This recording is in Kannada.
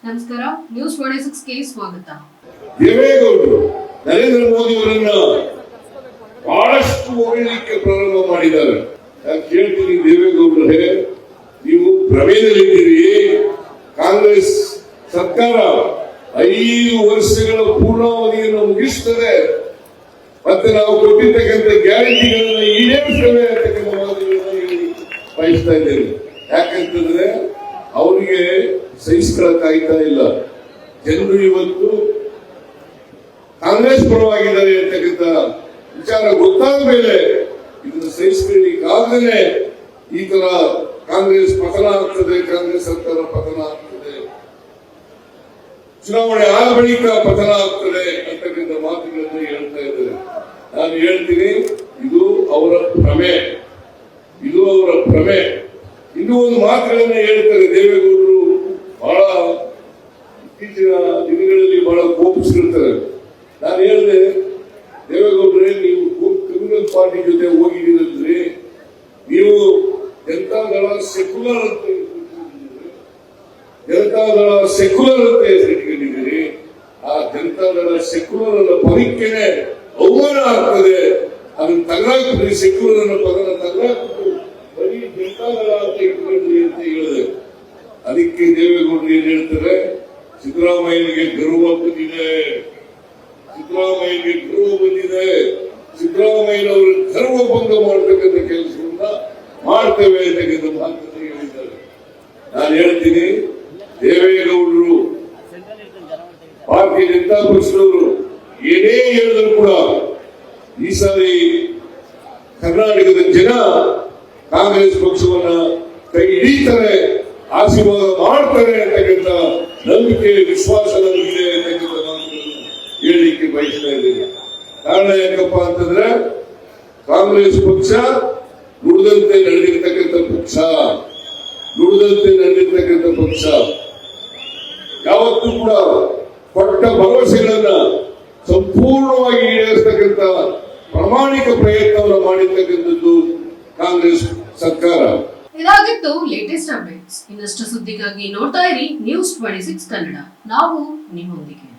ನಮಸ್ಕಾರ, ನ್ಯೂಸ್ 26ಗೆ ಸ್ವಾಗತ. ದೇವೇಗೌಡರು ನರೇಂದ್ರ ಮೋದಿ ಅವರನ್ನ ಬಹಳಷ್ಟು ಹೊಗಳಲಿಕ್ಕೆ ಪ್ರಾರಂಭ ಮಾಡಿದ್ದಾರೆ. ನಾನು ಕೇಳ್ತೀನಿ, ದೇವೇಗೌಡರೇ, ನೀವು ಭ್ರಮೆಯಲ್ಲಿದ್ದೀರಿ. ಕಾಂಗ್ರೆಸ್ ಸರ್ಕಾರ 5 ವರ್ಷಗಳ ಪೂರ್ಣಾವಧಿಯನ್ನು ಮುಗಿಸುತ್ತದೆ, ಮತ್ತೆ ನಾವು ಕೊಟ್ಟಿರ್ತಕ್ಕಂಥ ಗ್ಯಾರಂಟಿಗಳನ್ನ ಈಡೇರಿಸ್ತೇವೆ ಅಂತಕ್ಕಂಥ ಮಾತುಗಳನ್ನ ಹೇಳಿ ಬಯಸ್ತಾ ಇದ್ದೇನೆ. ಯಾಕಂತಂದ್ರೆ ಅವರಿಗೆ ಸಹಿಸ್ಕೊಳ್ಳಕ್ಕಾಗ್ತಾ ಇಲ್ಲ. ಜನರು ಇವತ್ತು ಕಾಂಗ್ರೆಸ್ ಪರವಾಗಿದ್ದಾರೆ ಅಂತಕ್ಕಂಥ ವಿಚಾರ ಗೊತ್ತಾದ ಮೇಲೆ ಇದನ್ನು ಸಹಿಸ್ಕೊಳ್ಳಿಕ್ಕಾಗದೇ ಈ ತರ ಕಾಂಗ್ರೆಸ್ ಪತನ ಆಗ್ತದೆ, ಕಾಂಗ್ರೆಸ್ ಸರ್ಕಾರ ಪತನ ಆಗ್ತದೆ, ಚುನಾವಣೆ ಆದ ಬಳಿಕ ಪತನ ಆಗ್ತದೆ ಅಂತಕ್ಕಂಥ ಮಾತುಗಳನ್ನು ಹೇಳ್ತಾ ಇದ್ದಾರೆ. ನಾನು ಹೇಳ್ತೀನಿ, ಇದು ಅವರ ಭ್ರಮೆ, ಇದು ಅವರ ಭ್ರಮೆ. ಇನ್ನೂ ಒಂದು ಮಾತುಗಳನ್ನ ಹೇಳ್ತಾರೆ ದೇವೇಗೌಡರು. ಬಹಳ ಇತ್ತೀಚಿನ ದಿನಗಳಲ್ಲಿ ಬಹಳ ಕೋಪಿಸ್ತಿರ್ತಾರೆ. ನಾನು ಹೇಳಿದೆ, ದೇವೇಗೌಡರೇ, ನೀವು ಕಮ್ಯುನಿಸ್ಟ್ ಪಾರ್ಟಿ ಜೊತೆ ಹೋಗಿದ್ದೀರಿ, ನೀವು ಜನತಾದಳ ಸೆಕ್ಯುಲರ್ ಅಂತ ಜನತಾದಳ ಸೆಕ್ಯುಲರ್ ಅಂತ ಹೆಸರಿಟ್ಕೊಂಡಿದ್ದೀರಿ. ಆ ಜನತಾದಳ ಸೆಕ್ಯುಲರ್ ಅನ್ನ ಪದಕ್ಕೇನೆ ಅವಮಾನ ಆಗ್ತದೆ. ಅದನ್ನ ತಗಲಾಕ್ಬಿಡಿ, ಸೆಕ್ಯುಲರ್ ಅನ್ನೋ ಪದನ ತಗಲಾಕ್ಬಿಟ್ಟು ಬರೀ ಜನತಾದಳ ಅಂತ ಇಟ್ಕೊಂಡ್ರಿ ಅಂತ ಹೇಳಿದೆ. ಅದಕ್ಕೆ ದೇವೇಗೌಡರು ಏನ್ ಹೇಳ್ತಾರೆ, ಸಿದ್ದರಾಮಯ್ಯನಿಗೆ ಗರ್ವ ಬಂದಿದೆ, ಸಿದ್ದರಾಮಯ್ಯನಿಗೆ ಗರ್ವ ಬಂದಿದೆ, ಸಿದ್ದರಾಮಯ್ಯನವರು ಗರ್ವ ಭಂಗ ಮಾಡತಕ್ಕಂಥ ಕೆಲಸವನ್ನ ಮಾಡ್ತೇವೆ ಅಂತಕ್ಕಂಥ ಮಾತನ್ನು ಹೇಳಿದ್ದಾರೆ. ನಾನು ಹೇಳ್ತೀನಿ, ದೇವೇಗೌಡರು ಭಾರತೀಯ ಜನತಾ ಪಕ್ಷದವರು ಏನೇ ಹೇಳಿದ್ರು ಕೂಡ ಈ ಸಾರಿ ಕರ್ನಾಟಕದ ಜನ ಕಾಂಗ್ರೆಸ್ ಪಕ್ಷವನ್ನ ಕೈ ಹಿಡಿತಾರೆ, ಆಶೀರ್ವಾದ ಮಾಡ್ತಾರೆ ಅಂತಕ್ಕಂಥ ನಂಬಿಕೆ, ವಿಶ್ವಾಸ ನಮಗಿದೆ ಅಂತಕ್ಕಂಥ ಮಾತುಗಳನ್ನು ಹೇಳಲಿಕ್ಕೆ ಬಯಸ್ತಾ ಇದ್ದೀನಿ. ಕಾರಣ ಯಾಕಪ್ಪ ಅಂತಂದ್ರೆ, ಕಾಂಗ್ರೆಸ್ ಪಕ್ಷ ನುಡಿದಂತೆ ನಡೆದಿರ್ತಕ್ಕಂಥ ಪಕ್ಷ, ನುಡಿದಂತೆ ನಡೆದಿರ್ತಕ್ಕಂಥ ಪಕ್ಷ. ಯಾವತ್ತೂ ಕೂಡ ಕೊಟ್ಟ ಭರವಸೆಗಳನ್ನ ಸಂಪೂರ್ಣವಾಗಿ ಈಡೇರಿಸತಕ್ಕಂಥ ಪ್ರಾಮಾಣಿಕ ಪ್ರಯತ್ನವನ್ನು ಮಾಡಿರ್ತಕ್ಕಂಥದ್ದು ಕಾಂಗ್ರೆಸ್ ಸರ್ಕಾರ. ಇದಾಗಿತ್ತು ಲೇಟೆಸ್ಟ್ ಅಪ್ಡೇಟ್ಸ್. ಇನ್ನಷ್ಟು ಸುದ್ದಿಗಾಗಿ ನೋಡ್ತಾ ಇರಿ ನ್ಯೂಸ್ 26 ಕನ್ನಡ. ನಾವು ನಿಮ್ಮೊಂದಿಗೆ.